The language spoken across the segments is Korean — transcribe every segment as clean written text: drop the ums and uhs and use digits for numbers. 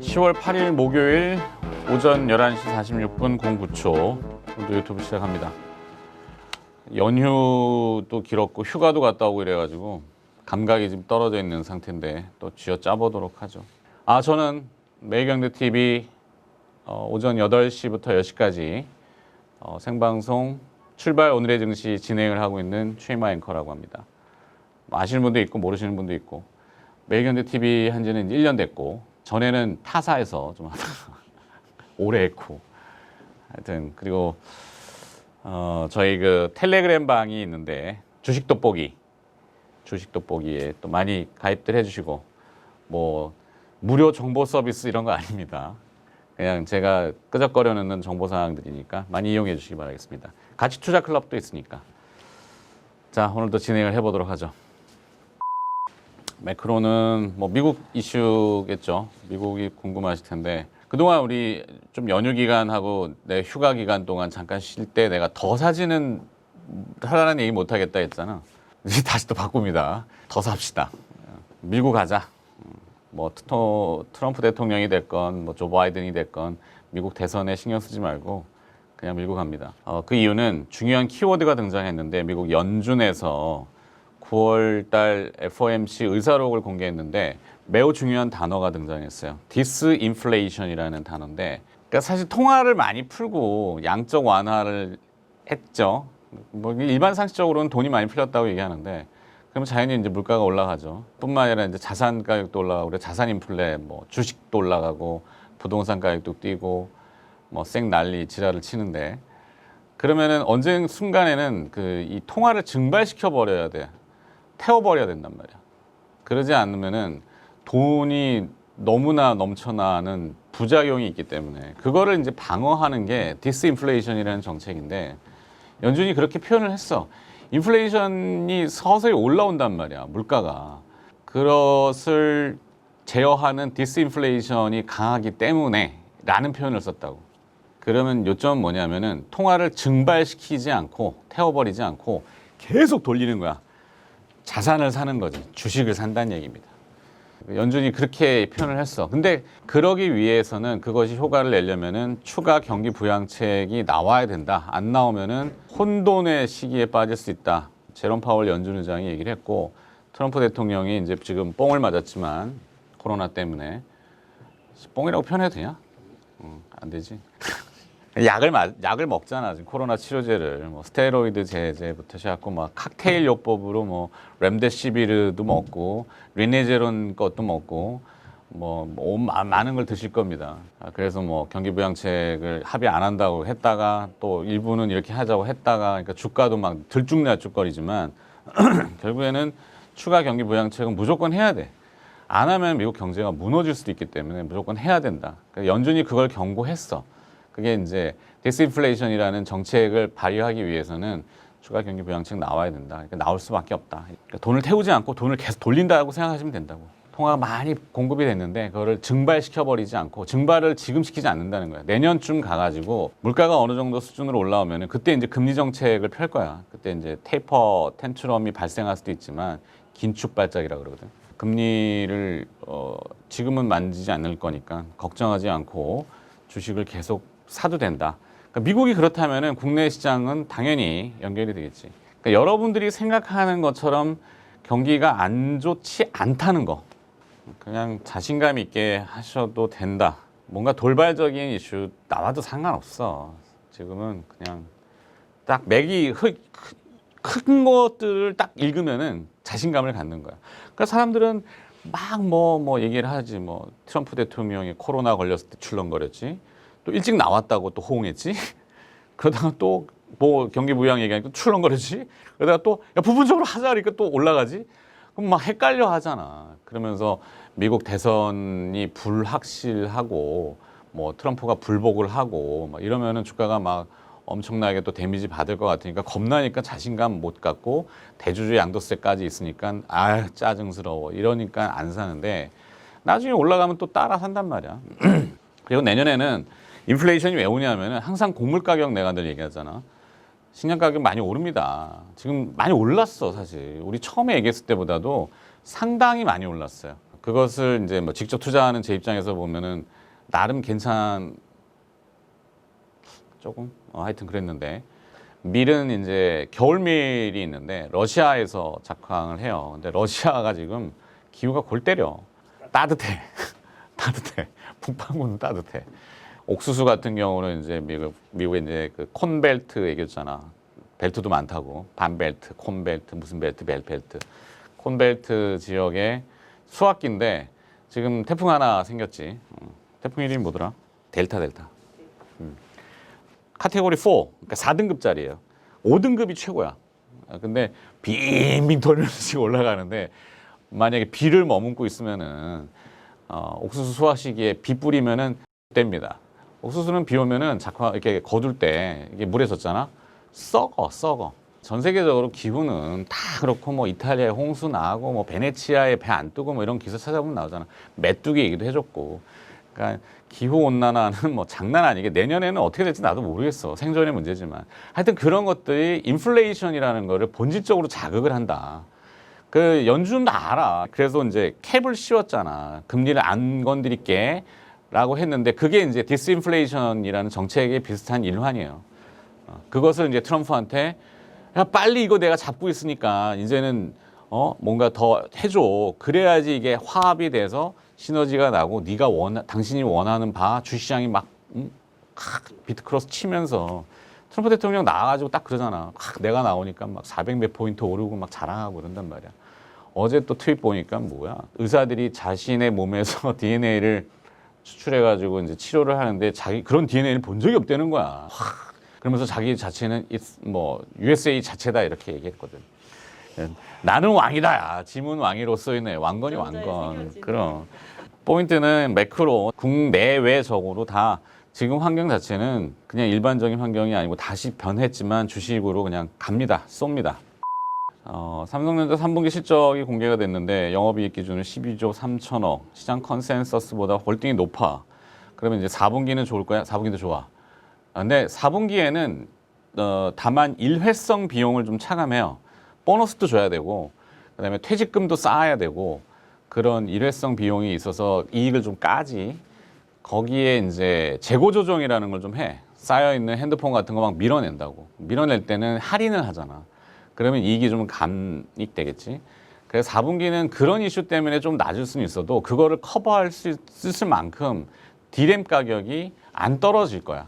10월 8일 목요일 오전 11시 46분 09초 오늘도 유튜브 시작합니다. 연휴도 길었고 휴가도 갔다 오고 이래가지고 감각이 좀 떨어져 있는 상태인데 또 쥐어짜보도록 하죠. 저는 매일경제TV 오전 8시부터 10시까지 생방송 출발 오늘의 증시 진행을 하고 있는 최인마 앵커라고 합니다. 아시는 분도 있고 모르시는 분도 있고 매일경제TV 한 지는 1년 됐고 전에는 타사에서 좀 하다가 오래 했고 하여튼 그리고 저희 그 텔레그램 방이 있는데 주식 돋보기에 또 많이 가입들 해주시고 뭐 무료 정보 서비스 이런 거 아닙니다. 그냥 제가 끄적거려 놓는 정보 사항들이니까 많이 이용해 주시기 바라겠습니다. 가치 투자 클럽도 있으니까. 자, 오늘도 진행을 해보도록 하죠. 매크로는 뭐 미국 이슈겠죠. 미국이 궁금하실 텐데 그동안 우리 좀 연휴 기간하고 내 휴가 기간 동안 잠깐 쉴 때 내가 더 사지는 하라는 얘기 못 하겠다 했잖아. 이제 다시 또 바꿉니다. 더 삽시다. 밀고 가자. 뭐 트럼프 대통령이 됐건 뭐 조 바이든이 됐건 미국 대선에 신경 쓰지 말고 그냥 밀고 갑니다. 그 이유는 중요한 키워드가 등장했는데 미국 연준에서 9월 달 FOMC 의사록을 공개했는데 매우 중요한 단어가 등장했어요. 디스인플레이션이라는 단어인데 그러니까 사실 통화를 많이 풀고 양적 완화를 했죠. 뭐 일반 상식적으로는 돈이 많이 풀렸다고 얘기하는데 그러면 자연히 이제 물가가 올라가죠. 뿐만 아니라 이제 자산 가격도 올라가고 그래 자산 인플레 뭐 주식도 올라가고 부동산 가격도 뛰고 뭐 쌩 난리 지랄을 치는데 그러면은 언제 순간에는 그 이 통화를 증발시켜 버려야 돼. 태워버려야 된단 말이야. 그러지 않으면은 돈이 너무나 넘쳐나는 부작용이 있기 때문에 그거를 이제 방어하는 게 디스인플레이션이라는 정책인데 연준이 그렇게 표현을 했어. 인플레이션이 서서히 올라온단 말이야. 물가가. 그것을 제어하는 디스인플레이션이 강하기 때문에 라는 표현을 썼다고. 그러면 요점은 뭐냐면은 통화를 증발시키지 않고 태워버리지 않고 계속 돌리는 거야. 자산을 사는 거지. 주식을 산다는 얘기입니다. 연준이 그렇게 표현을 했어. 근데 그러기 위해서는 그것이 효과를 내려면은 추가 경기 부양책이 나와야 된다. 안 나오면은 혼돈의 시기에 빠질 수 있다. 제롬 파월 연준 의장이 얘기를 했고 트럼프 대통령이 이제 지금 뽕을 맞았지만 코로나 때문에 뽕이라고 표현해도 되냐? 안 되지. 약을 먹잖아. 지금 코로나 치료제를 뭐 스테로이드 제제부터 시작하고 막 칵테일 요법으로 뭐 렘데시비르도 먹고 리네제론 것도 먹고 뭐 많은 걸 드실 겁니다. 그래서 뭐 경기 부양책을 합의 안 한다고 했다가 또 일부는 이렇게 하자고 했다가 그러니까 주가도 막 들쭉날쭉거리지만 결국에는 추가 경기 부양책은 무조건 해야 돼. 안 하면 미국 경제가 무너질 수도 있기 때문에 무조건 해야 된다. 그러니까 연준이 그걸 경고했어. 그게 이제 디스인플레이션이라는 정책을 발휘하기 위해서는 추가 경기 부양책 나와야 된다. 그러니까 나올 수밖에 없다. 그러니까 돈을 태우지 않고 돈을 계속 돌린다고 생각하시면 된다고. 통화가 많이 공급이 됐는데 그거를 증발시켜버리지 않고 증발을 지금 시키지 않는다는 거야. 내년쯤 가가지고 물가가 어느 정도 수준으로 올라오면은 그때 이제 금리 정책을 펼 거야. 그때 이제 테이퍼 텐트럼이 발생할 수도 있지만 긴축 발작이라 그러거든. 금리를 지금은 만지지 않을 거니까 걱정하지 않고 주식을 계속 사도 된다. 그러니까 미국이 그렇다면은 국내 시장은 당연히 연결이 되겠지. 그러니까 여러분들이 생각하는 것처럼 경기가 안 좋지 않다는 거. 그냥 자신감 있게 하셔도 된다. 뭔가 돌발적인 이슈 나와도 상관없어. 지금은 그냥 딱 맥이 큰 것들을 딱 읽으면은 자신감을 갖는 거야. 그러니까 사람들은 막 뭐 얘기를 하지. 뭐 트럼프 대통령이 코로나 걸렸을 때 출렁거렸지. 또 일찍 나왔다고 또 호응했지. 그러다가 또 뭐 경기 부양 얘기하니까 출렁거렸지. 그러다가 또 야, 부분적으로 하자 그러니까 또 올라가지. 그럼 막 헷갈려 하잖아. 그러면서 미국 대선이 불확실하고 뭐 트럼프가 불복을 하고 막 이러면은 주가가 막 엄청나게 또 데미지 받을 것 같으니까 겁나니까 자신감 못 갖고 대주주 양도세까지 있으니까 짜증스러워 이러니까 안 사는데 나중에 올라가면 또 따라 산단 말이야. 그리고 내년에는 인플레이션이 왜 오냐면은 항상 곡물 가격 내가 늘 얘기하잖아. 식량 가격 많이 오릅니다. 지금 많이 올랐어 사실. 우리 처음에 얘기했을 때보다도 상당히 많이 올랐어요. 그것을 이제 뭐 직접 투자하는 제 입장에서 보면은 나름 조금 하여튼 그랬는데 밀은 이제 겨울밀이 있는데 러시아에서 작황을 해요. 근데 러시아가 지금 기후가 골 때려. 따뜻해. 따뜻해. 북반구는 따뜻해. 옥수수 같은 경우는 이제 미국에 이제 그 콘벨트 얘기했잖아. 벨트도 많다고. 반벨트, 콘벨트, 무슨 벨트, 벨트. 콘벨트 지역의 수확기인데 지금 태풍 하나 생겼지. 태풍 이름이 뭐더라? 델타. 카테고리 4, 그러니까 4등급짜리예요. 5등급이 최고야. 근데 빙빙 돌면서 지금 올라가는데 만약에 비를 머금고 있으면은 옥수수 수확 시기에 비 뿌리면은 됩니다. 옥수수는 비 오면은 이렇게 거둘 때 이게 물에 젖잖아. 썩어. 전 세계적으로 기후는 다 그렇고 뭐 이탈리아에 홍수 나고 뭐 베네치아에 배 안 뜨고 뭐 이런 기사 찾아보면 나오잖아. 메뚜기 얘기도 해줬고. 그러니까 기후 온난화는 뭐 장난 아니게 내년에는 어떻게 될지 나도 모르겠어. 생존의 문제지만. 하여튼 그런 것들이 인플레이션이라는 거를 본질적으로 자극을 한다. 그 연준도 알아. 그래서 이제 캡을 씌웠잖아. 금리를 안 건드릴게 라고 했는데 그게 이제 디스인플레이션이라는 정책의 비슷한 일환이에요. 그것을 이제 트럼프한테 야, 빨리 이거 내가 잡고 있으니까 이제는 뭔가 더 해줘. 그래야지 이게 화합이 돼서 시너지가 나고 당신이 원하는 바 주시장이 막 비트크로스 치면서 트럼프 대통령 나와가지고 딱 그러잖아. 내가 나오니까 막 400 몇 포인트 오르고 막 자랑하고 그런단 말이야. 어제 또 트윗 보니까 뭐야? 의사들이 자신의 몸에서 DNA를 추출해가지고 이제 치료를 하는데 그런 DNA를 본 적이 없다는 거야. 그러면서 자기 자체는 뭐 USA 자체다 이렇게 얘기했거든. 나는 왕이다. 야. 짐은 왕이로서의 왕건이 왕건. 그럼 포인트는 매크로 국내외적으로 다 지금 환경 자체는 그냥 일반적인 환경이 아니고 다시 변했지만 주식으로 그냥 갑니다. 쏩니다. 삼성전자 3분기 실적이 공개가 됐는데 영업이익 기준은 12조 3천억. 시장 컨센서스보다 월등히 높아. 그러면 이제 4분기는 좋을 거야? 4분기도 좋아. 근데 4분기에는 다만 일회성 비용을 좀 차감해요. 보너스도 줘야 되고 그다음에 퇴직금도 쌓아야 되고 그런 일회성 비용이 있어서 이익을 좀 까지. 거기에 이제 재고 조정이라는 걸 좀 해. 쌓여 있는 핸드폰 같은 거 막 밀어낸다고. 밀어낼 때는 할인을 하잖아. 그러면 이익이 좀 감익되겠지. 그래서 4분기는 그런 이슈 때문에 좀 낮을 수는 있어도 그거를 커버할 수 있을 만큼 디램 가격이 안 떨어질 거야.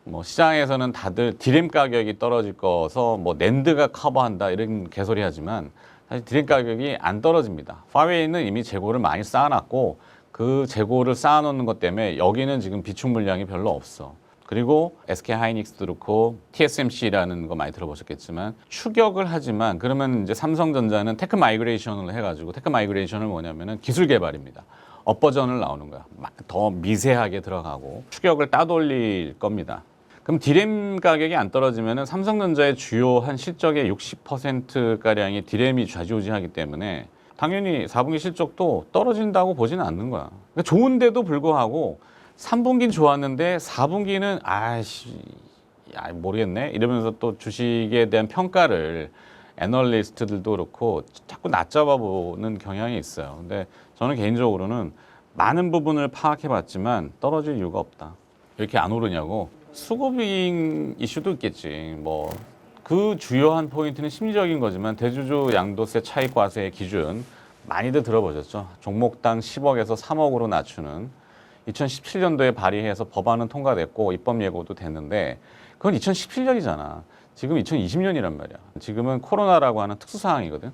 뭐 시장에서는 다들 디램 가격이 떨어질 거서 뭐 낸드가 커버한다 이런 개소리 하지만 사실 디램 가격이 안 떨어집니다. 파웨이는 이미 재고를 많이 쌓아놨고 그 재고를 쌓아놓는 것 때문에 여기는 지금 비축 물량이 별로 없어. 그리고 SK 하이닉스도 그렇고 TSMC라는 거 많이 들어보셨겠지만 추격을 하지만 그러면 이제 삼성전자는 테크 마이그레이션을 해가지고 테크 마이그레이션은 뭐냐면은 기술 개발입니다. 업버전을 나오는 거야. 더 미세하게 들어가고 추격을 따돌릴 겁니다. 그럼 디램 가격이 안 떨어지면은 삼성전자의 주요한 실적의 60%가량이 디램이 좌지우지하기 때문에 당연히 4분기 실적도 떨어진다고 보지는 않는 거야. 그러니까 좋은데도 불구하고 3분기는 좋았는데 4분기는 모르겠네 이러면서 또 주식에 대한 평가를 애널리스트들도 그렇고 자꾸 낮잡아 보는 경향이 있어요. 근데 저는 개인적으로는 많은 부분을 파악해 봤지만 떨어질 이유가 없다. 왜 이렇게 안 오르냐고. 수급인 이슈도 있겠지. 뭐 그 주요한 포인트는 심리적인 거지만 대주주 양도세 차익 과세 기준 많이들 들어보셨죠. 종목당 10억에서 3억으로 낮추는 2017년도에 발의해서 법안은 통과됐고 입법 예고도 됐는데 그건 2017년이잖아. 지금 2020년이란 말이야. 지금은 코로나라고 하는 특수 상황이거든.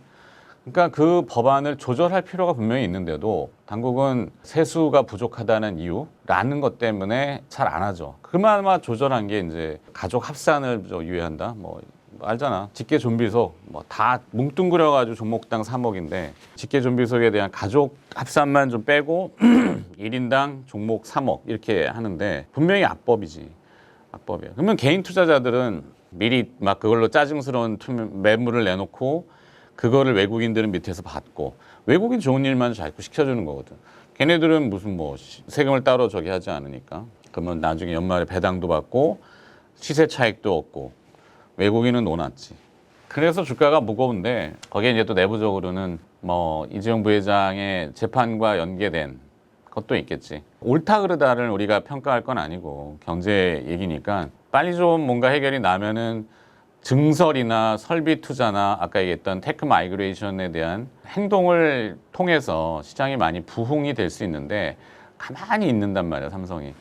그러니까 그 법안을 조절할 필요가 분명히 있는데도 당국은 세수가 부족하다는 이유라는 것 때문에 잘 안 하죠. 그나마 조절한 게 이제 가족 합산을 유예한다. 뭐 알잖아. 직계 좀비속 뭐 다 뭉뚱그려 가지고 종목당 3억인데 직계 좀비속에 대한 가족 합산만 좀 빼고 1인당 종목 3억 이렇게 하는데 분명히 악법이지. 악법이야. 그러면 개인 투자자들은 미리 막 그걸로 짜증스러운 매물을 내놓고 그거를 외국인들은 밑에서 받고 외국인 좋은 일만 자꾸 시켜주는 거거든. 걔네들은 무슨 뭐 세금을 따로 저기 하지 않으니까. 그러면 나중에 연말에 배당도 받고 시세 차익도 얻고 외국인은 논았지. 그래서 주가가 무거운데 거기에 이제 또 내부적으로는 뭐 이재용 부회장의 재판과 연계된 것도 있겠지. 옳다 그르다를 우리가 평가할 건 아니고 경제 얘기니까 빨리 좀 뭔가 해결이 나면은 증설이나 설비 투자나 아까 얘기했던 테크 마이그레이션에 대한 행동을 통해서 시장이 많이 부흥이 될 수 있는데 가만히 있는단 말이야, 삼성이.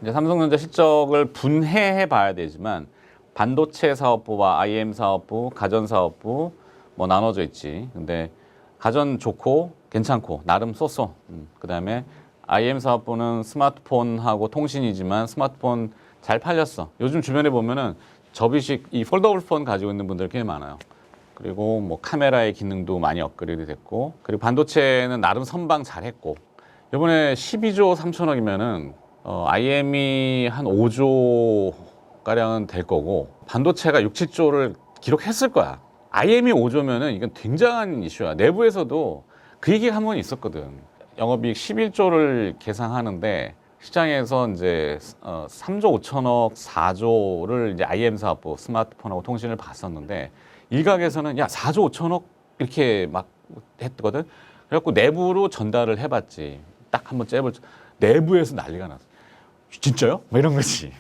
이제 삼성전자 실적을 분해해 봐야 되지만 반도체 사업부와 IM 사업부, 가전 사업부 뭐 나눠져 있지. 근데 가전 좋고 괜찮고 나름 쏘쏘. 그다음에 IM 사업부는 스마트폰하고 통신이지만 스마트폰 잘 팔렸어. 요즘 주변에 보면은 접이식 이 폴더블 폰 가지고 있는 분들 꽤 많아요. 그리고 뭐 카메라의 기능도 많이 업그레이드 됐고, 그리고 반도체는 나름 선방 잘했고, 이번에 12조 3천억이면은 IM이 한 5조 가량은 될 거고, 반도체가 6, 7조를 기록했을 거야. IM이 5조면은 이건 굉장한 이슈야. 내부에서도 그 얘기가 한 번 있었거든. 영업이익 11조를 계상하는데 시장에서 이제 3조 5천억, 4조를 이제 IM 사업부 스마트폰하고 통신을 봤었는데 일각에서는 야 4조 5천억 이렇게 막 했거든. 그래갖고 내부로 전달을 해봤지. 딱 한번 잽을 내부에서 난리가 났어. 진짜요? 뭐 이런 거지.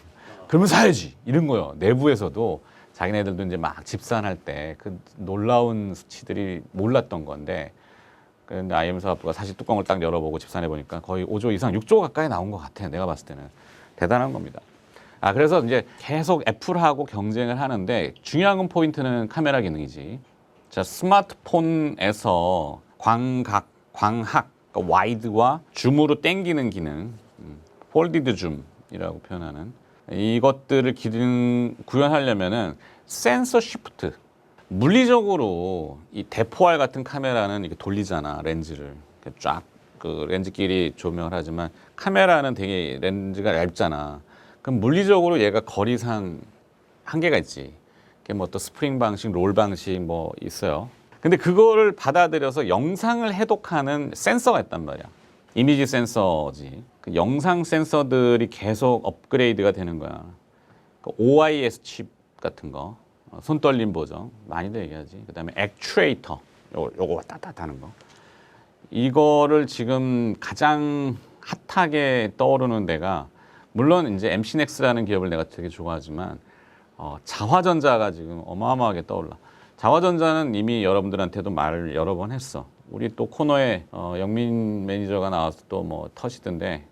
그러면 사야지 이런 거요. 내부에서도 자기네들도 이제 막 집산할 때 그 놀라운 수치들이 몰랐던 건데. 근데 IM 사업부가 사실 뚜껑을 딱 열어보고 집산해 보니까 거의 5조 이상, 6조 가까이 나온 것 같아. 내가 봤을 때는 대단한 겁니다. 그래서 이제 계속 애플하고 경쟁을 하는데 중요한 건 포인트는 카메라 기능이지. 자, 스마트폰에서 광각, 광학, 그러니까 와이드와 줌으로 당기는 기능, 폴디드 줌이라고 표현하는 이것들을 기능 구현하려면은 센서 시프트. 물리적으로 이 대포알 같은 카메라는 이렇게 돌리잖아, 렌즈를. 쫙 그 렌즈끼리 조명을 하지만 카메라는 되게 렌즈가 얇잖아. 그럼 물리적으로 얘가 거리상 한계가 있지. 그게 뭐 또 스프링 방식, 롤 방식 뭐 있어요. 근데 그거를 받아들여서 영상을 해독하는 센서가 있단 말이야. 이미지 센서지. 그 영상 센서들이 계속 업그레이드가 되는 거야. 그 OIS 칩 같은 거. 손떨림 보정 많이들 얘기하지. 그다음에 액추에이터 요거 따따 하는 거. 이거를 지금 가장 핫하게 떠오르는 데가 물론 이제 MC넥스라는 기업을 내가 되게 좋아하지만 자화전자가 지금 어마어마하게 떠올라. 자화전자는 이미 여러분들한테도 말을 여러 번 했어. 우리 또 코너에 영민 매니저가 나와서 또 뭐 터시던데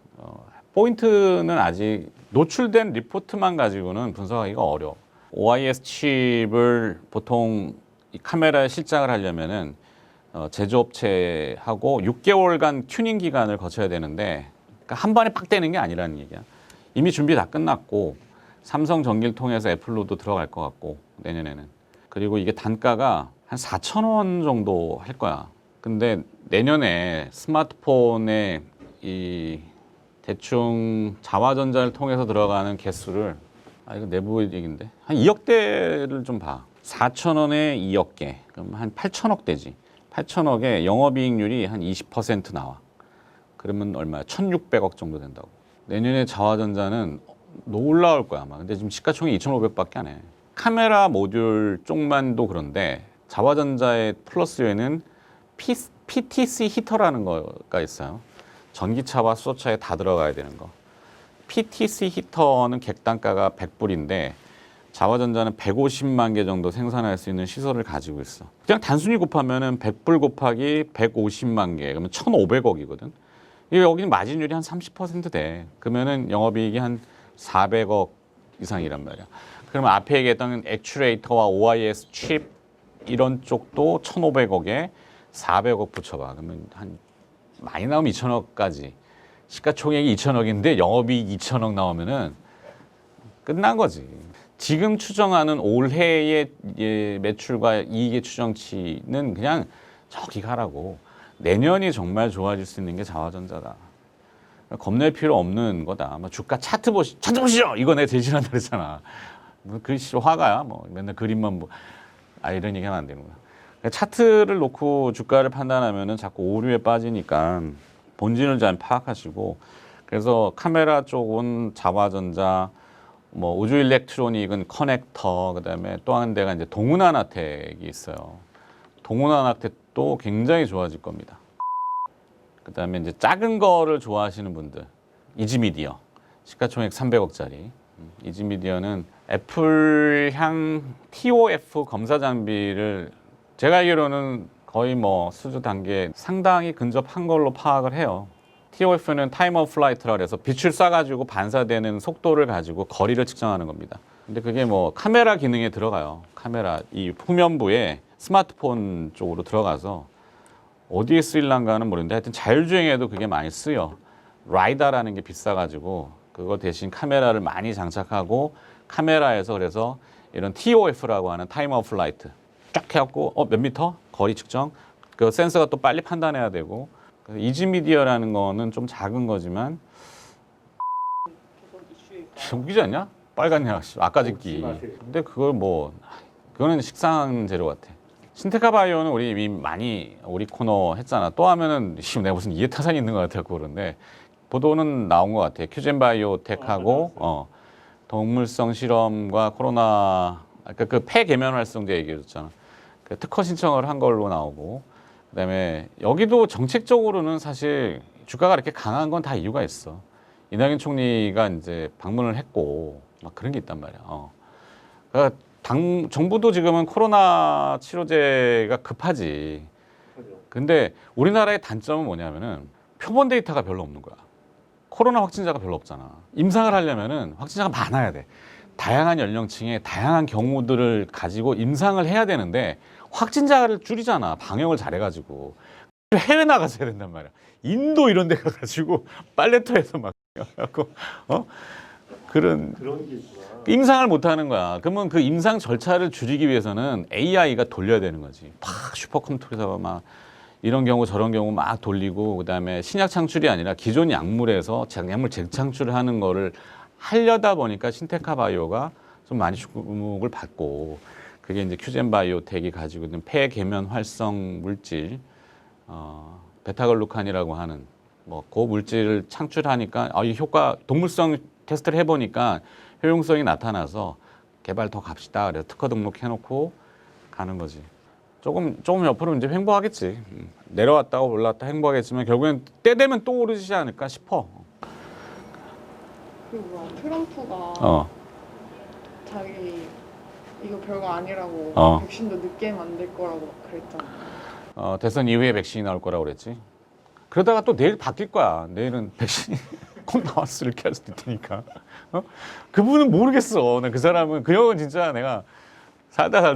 포인트는 아직 노출된 리포트만 가지고는 분석하기가 어려워. OIS 칩을 보통 이 카메라에 실장을 하려면은 제조업체하고 6개월간 튜닝 기간을 거쳐야 되는데 그러니까 한 번에 빡 되는 게 아니라는 얘기야. 이미 준비 다 끝났고 삼성 전기를 통해서 애플로도 들어갈 것 같고 내년에는. 그리고 이게 단가가 한 4,000원 정도 할 거야. 근데 내년에 스마트폰에 이 대충 자화전자를 통해서 들어가는 개수를 이거 내부 얘기인데 한 2억 대를 좀 봐. 4,000원에 2억 개. 그럼 한 8천억 대지. 8천억에 영업이익률이 한 20% 나와. 그러면 얼마야? 1,600억 정도 된다고. 내년에 자화전자는 놀라울 거야 아마. 근데 지금 시가총액 2,500밖에 안 해. 카메라 모듈 쪽만도 그런데 자화전자의 플러스에는 PTC 히터라는 거가 있어요. 전기차와 수소차에 다 들어가야 되는 거. PTC 히터는 객단가가 100불인데 자화전자는 150만 개 정도 생산할 수 있는 시설을 가지고 있어. 그냥 단순히 곱하면은 100불 곱하기 150만 개, 그러면 1,500억이거든. 여기는 마진율이 한 30% 돼. 그러면은 영업이익이 한 400억 이상이란 말이야. 그러면 앞에 얘기했던 액추레이터와 OIS 칩 이런 쪽도 1,500억에 400억 붙여봐. 그러면 한 많이 나오면 2천억까지. 시가총액이 2천억인데 영업이익 2천억 나오면은 끝난 거지. 지금 추정하는 올해의 매출과 이익의 추정치는 그냥 저기 가라고. 내년이 정말 좋아질 수 있는 게 자화전자다. 겁낼 필요 없는 거다. 주가 차트 보시죠. 이거 내가 제일 싫어한다 그랬잖아. 글씨 화가야. 뭐 맨날 그림만 이런 얘기 하면 안 되는 거야. 차트를 놓고 주가를 판단하면은 자꾸 오류에 빠지니까 본진을 잘 파악하시고. 그래서 카메라 쪽은 자화전자, 뭐 우주 일렉트로닉은 커넥터, 그다음에 또 한 대가 이제 동훈아나텍이 있어요. 동훈아나텍도 굉장히 좋아질 겁니다. 그다음에 이제 작은 거를 좋아하시는 분들, 이지미디어 시가총액 300억짜리. 이지미디어는 애플향 TOF 검사 장비를 제가 알기로는 거의 뭐 수주 단계 상당히 근접한 걸로 파악을 해요. TOF는 타임 오브 플라이트라 그래서 빛을 쏴가지고 반사되는 속도를 가지고 거리를 측정하는 겁니다. 근데 그게 뭐 카메라 기능에 들어가요. 카메라 이 후면부에 스마트폰 쪽으로 들어가서 어디에 쓰일란가는 모르는데 하여튼 자율주행에도 그게 많이 쓰여. 라이다라는 게 비싸가지고 그거 대신 카메라를 많이 장착하고 카메라에서 그래서 이런 TOF라고 하는 타임 오브 플라이트 쫙 해갖고 몇 미터? 거리 측정. 그 센서가 또 빨리 판단해야 되고. 이지미디어라는 거는 좀 작은 거지만 웃기지 않냐? 빨간 약 아까 짓기. 근데 그걸 뭐 그거는 식상 재료 같아. 신테카 바이오는 우리 이미 많이 우리 코너 했잖아. 또 하면은 내가 무슨 이해타산이 있는 것 같아고 그런데 보도는 나온 것 같아. 큐젠 바이오텍하고 동물성 실험과 코로나 아까 그 폐계면 활성제 얘기해줬잖아. 그 특허 신청을 한 걸로 나오고 그다음에 여기도 정책적으로는 사실 주가가 이렇게 강한 건 다 이유가 있어. 이낙연 총리가 이제 방문을 했고 막 그런 게 있단 말이야. 그러니까 정부도 지금은 코로나 치료제가 급하지. 근데 우리나라의 단점은 뭐냐면은 표본 데이터가 별로 없는 거야. 코로나 확진자가 별로 없잖아. 임상을 하려면은 확진자가 많아야 돼. 다양한 연령층에 다양한 경우들을 가지고 임상을 해야 되는데 확진자를 줄이잖아. 방역을 잘해가지고. 해외 나가서 해야 된단 말이야. 인도 이런 데 가가지고 빨래터에서 막 그런 게 있구나. 임상을 못 하는 거야. 그러면 그 임상 절차를 줄이기 위해서는 AI가 돌려야 되는 거지. 막 슈퍼컴퓨터에서 막 이런 경우 저런 경우 막 돌리고 그다음에 신약 창출이 아니라 기존 약물에서 약물 재창출을 하는 거를 하려다 보니까 신테카 바이오가 좀 많이 주목을 받고 그게 이제 큐젠 바이오텍이 가지고 있는 폐계면 활성 물질 베타글루칸이라고 하는 뭐 그 물질을 창출하니까 이 효과 동물성 테스트를 해보니까 효용성이 나타나서 개발 더 갑시다. 그래서 특허 등록해놓고 가는 거지. 조금 옆으로 이제 횡보하겠지. 내려왔다가 올라왔다 횡보하겠지만 결국엔 때 되면 또 오르지 않을까 싶어. 그리고 뭐야 트럼프가 자기 이거 별거 아니라고 백신도 늦게 만들 거라고 막 그랬잖아. 대선 이후에 백신이 나올 거라고 그랬지. 그러다가 또 내일 바뀔 거야. 내일은 백신이 꼭 나왔어 이렇게 할 수도 있으니까. 그분은 모르겠어. 그 사람은 그 형은 진짜 내가 살다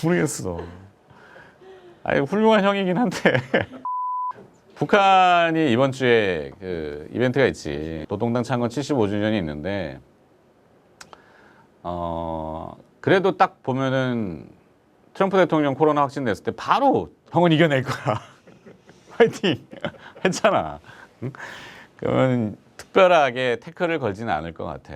모르겠어. 아니 훌륭한 형이긴 한데 북한이 이번 주에 그 이벤트가 있지. 노동당 창건 75주년이 있는데 그래도 딱 보면은 트럼프 대통령 코로나 확진됐을 때 바로 형은 이겨낼 거야. 화이팅 했잖아. 그러면 특별하게 태클을 걸지는 않을 것 같아.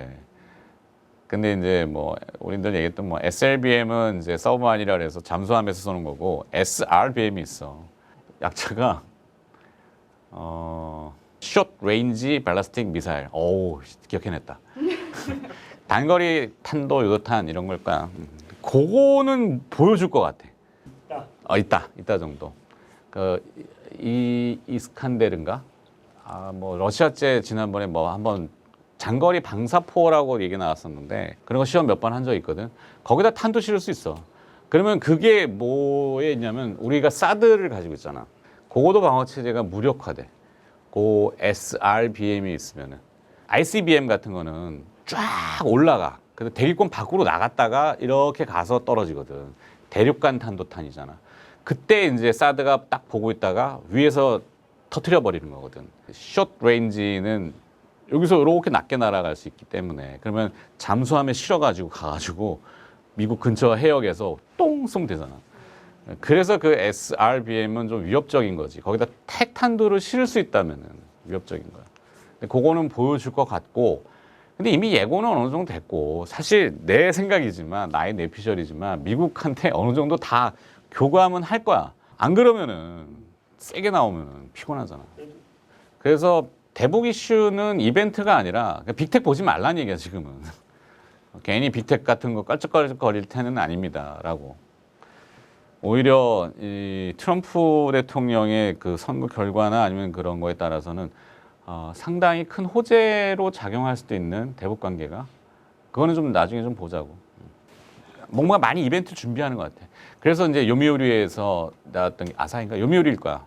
근데 이제 뭐 우리들 얘기했던 뭐 SLBM은 이제 서브마린이라 그래서 잠수함에서 쏘는 거고 SRBM이 있어. 약자가 Short Range Ballistic Missile. 오, 기억해냈다. 단거리 탄도 유도탄 이런 걸 거야. 그거는 보여줄 것 같아. 있다 정도. 이스칸데르인가? 뭐 러시아제 지난번에 뭐 한번 장거리 방사포라고 얘기 나왔었는데 그런 거 시험 몇 번 한 적 있거든. 거기다 탄도 실을 수 있어. 그러면 그게 뭐에 있냐면 우리가 사드를 가지고 있잖아. 고고도 방어 체제가 무력화돼. 그 SRBM이 있으면은 ICBM 같은 거는 쫙 올라가. 그래서 대기권 밖으로 나갔다가 이렇게 가서 떨어지거든. 대륙간 탄도탄이잖아. 그때 이제 사드가 딱 보고 있다가 위에서 터트려 버리는 거거든. 숏 레인지는 여기서 이렇게 낮게 날아갈 수 있기 때문에 그러면 잠수함에 실어가지고 가가지고 미국 근처 해역에서 똥송 되잖아. 그래서 그 SRBM은 좀 위협적인 거지. 거기다 핵탄두를 실을 수 있다면은 위협적인 거야. 근데 그거는 보여줄 것 같고, 근데 이미 예고는 어느 정도 됐고, 사실 내 생각이지만 나의 뇌피셜이지만 미국한테 어느 정도 다 교감은 할 거야. 안 그러면은 세게 나오면 피곤하잖아. 그래서 대북 이슈는 이벤트가 아니라 빅텍 보지 말라는 얘기야 지금은. 괜히 빅텍 같은 거 깔짝깔짝거릴 테는 아닙니다라고. 오히려 이 트럼프 대통령의 그 선거 결과나 아니면 그런 거에 따라서는 상당히 큰 호재로 작용할 수도 있는 대북 관계가 그거는 좀 나중에 좀 보자고. 뭔가 많이 이벤트 준비하는 것 같아. 그래서 이제 요미우리에서 나왔던 게 아사히인가 요미우리일 거야.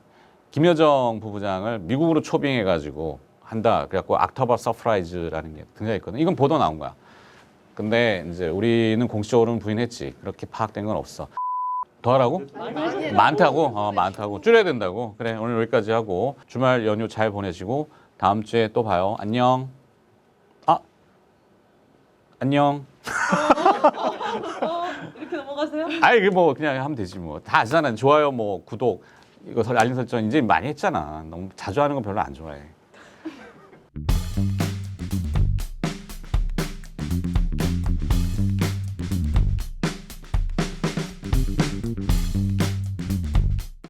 김여정 부부장을 미국으로 초빙해가지고 한다. 그래갖고 악토버 서프라이즈라는 게 등장했거든. 이건 보도 나온 거야. 근데 이제 우리는 공식적으로는 부인했지. 그렇게 파악된 건 없어. 더 하라고? 많다고? 많다고. 줄여야 된다고. 그래, 오늘 여기까지 하고 주말 연휴 잘 보내시고 다음 주에 또 봐요. 안녕. 안녕. 이렇게 넘어가세요? 아이, 그 뭐 그냥 하면 되지 뭐. 다 아시잖아. 좋아요, 뭐 구독, 이거 알림 설정 이제 많이 했잖아. 너무 자주 하는 거 별로 안 좋아해.